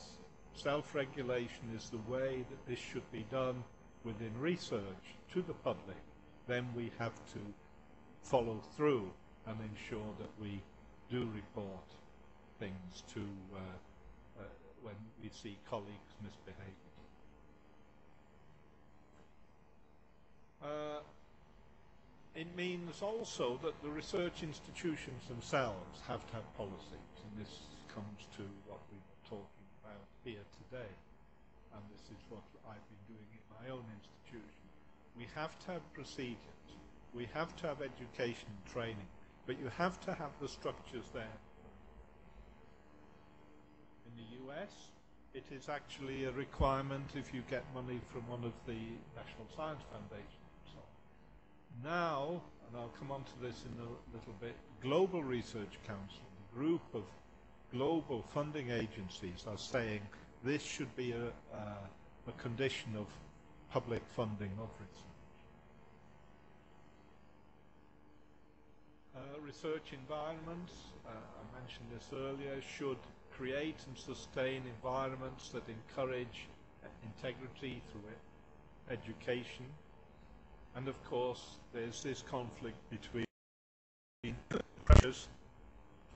self-regulation is the way that this should be done within research to the public, then we have to follow through and ensure that we do report things to when we see colleagues misbehaving. It means also that the research institutions themselves have to have policies, and this comes to what we were talking about here today, and this is what I've been doing in my own institution. We have to have procedures, we have to have education and training, but you have to have the structures there. In the US, it is actually a requirement if you get money from one of the National Science Foundations. Now, and I'll come on to this in a little bit, Global Research Council, the group of global funding agencies, are saying this should be a condition of public funding of research. Research environments, I mentioned this earlier, should create and sustain environments that encourage integrity through education. And of course, there's this conflict between pressures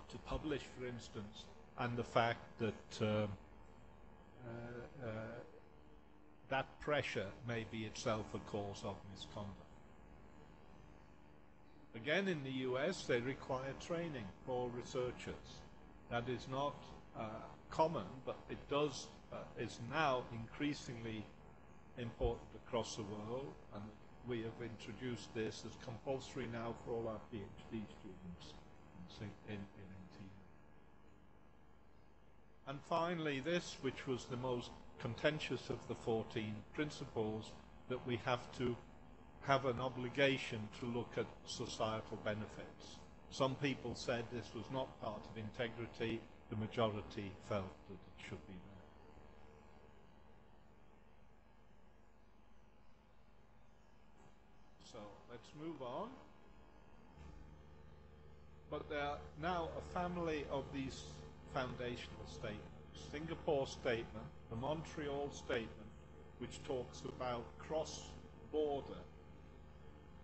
to publish, for instance, and the fact that that pressure may be itself a cause of misconduct. Again, in the US, they require training for researchers. That is not common, but it does is now increasingly important across the world, and we have introduced this as compulsory now for all our PhD students in NT. And finally, this, which was the most contentious of the 14 principles, that we have to have an obligation to look at societal benefits. Some people said this was not part of integrity. The majority felt that it should be there. So let's move on. But there are now a family of these foundational statements. Singapore statement, the Montreal statement, which talks about cross-border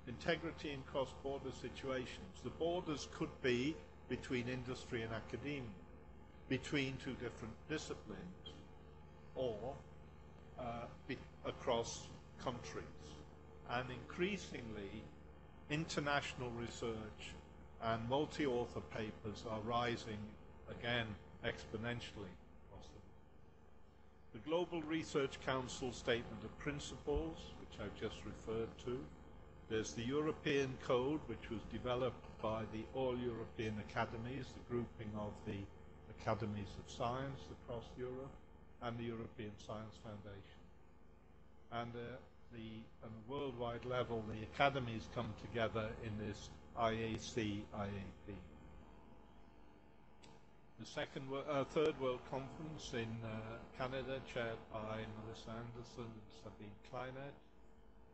integrity in cross-border situations. The borders could be between industry and academia, between two different disciplines, or across countries. And increasingly, international research and multi-author papers are rising again exponentially across the world. The Global Research Council Statement of Principles, which I've just referred to. There's the European Code, which was developed by the All European Academies, the grouping of the academies of science across Europe, and the European Science Foundation. And on a worldwide level, the academies come together in this IAC-IAP. The third World Conference in Canada, chaired by Melissa Anderson and Sabine Kleinet,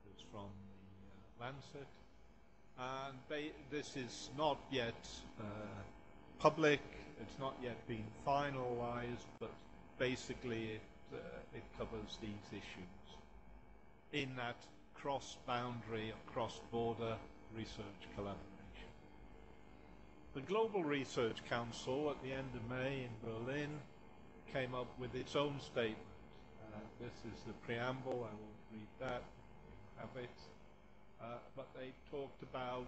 who's from the Lancet. And this is not yet public, it's not yet been finalized, but basically it covers these issues in that cross-boundary or cross-border research collaboration. The Global Research Council at the end of May in Berlin came up with its own statement. This is the preamble, I won't read that, you have it. But they talked about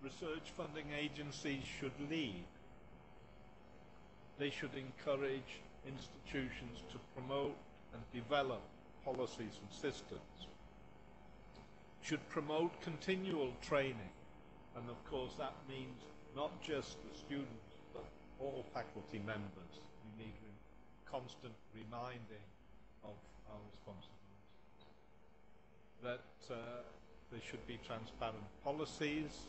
research funding agencies should lead. They should encourage institutions to promote and develop policies and systems. Should promote continual training, and of course that means not just the students, but all faculty members. We need constant reminding of our responsibilities. That there should be transparent policies,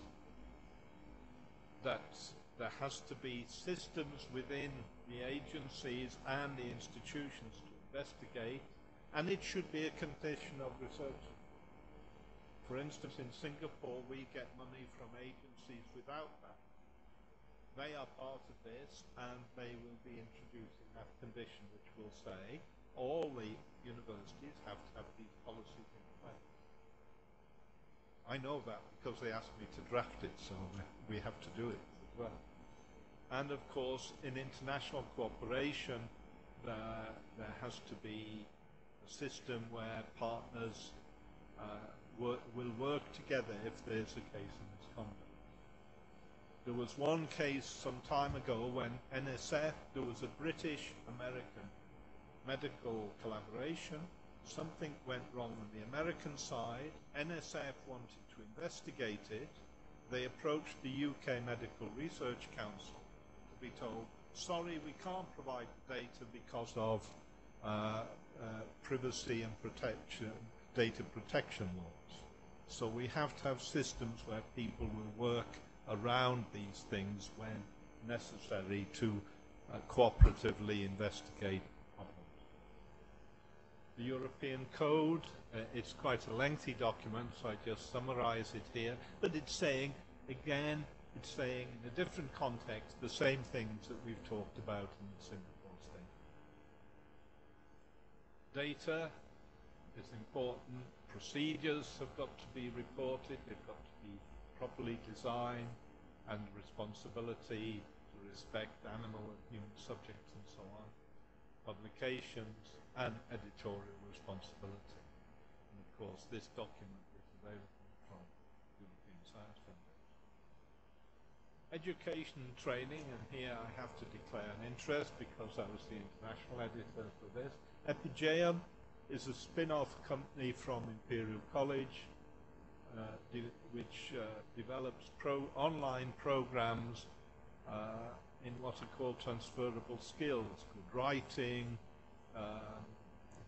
that there has to be systems within the agencies and the institutions to investigate, and it should be a condition of research. For instance, in Singapore, we get money from agencies without that. They are part of this, and they will be introducing that condition, which will say all the universities have to have these policies in place. I know that because they asked me to draft it, so we have to do it as well. And of course, in international cooperation, there has to be a system where partners will work together if there's a case of misconduct. There was one case some time ago when NSF, there was a British-American medical collaboration. Something went wrong on the American side. NSF wanted to investigate it. They approached the UK Medical Research Council to be told, sorry, we can't provide data because of privacy and protection, data protection laws. So we have to have systems where people will work around these things when necessary to cooperatively investigate problems. The European Code, it's quite a lengthy document, so I just summarize it here, but it's saying, again, it's saying in a different context the same things that we've talked about in the Singapore statement. Data is important. Procedures have got to be reported. They've got to be properly designed, and responsibility to respect animal and human subjects and so on. Publications and editorial responsibility. And of course, this document is available from European Science Foundation. Education and training, and here I have to declare an interest because I was the international editor for this. Epigeum is a spin-off company from Imperial College, which develops online programs in what are called transferable skills, good writing,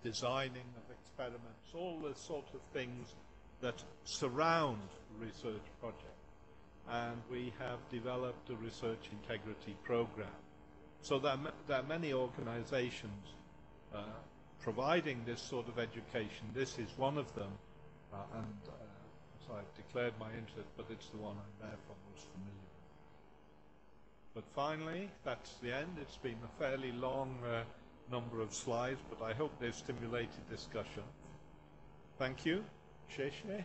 designing of experiments, all the sort of things that surround a research project. And we have developed a research integrity program. So there are many organizations providing this sort of education. This is one of them, so I've declared my interest, but it's the one I'm therefore most familiar with. But finally, that's the end. It's been a fairly long number of slides, but I hope they've stimulated discussion. Thank you, Sheshe,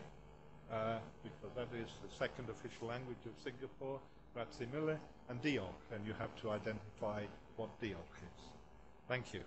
because that is the second official language of Singapore, Grazie mille, and Diolch, and you have to identify what Diolch is. Thank you.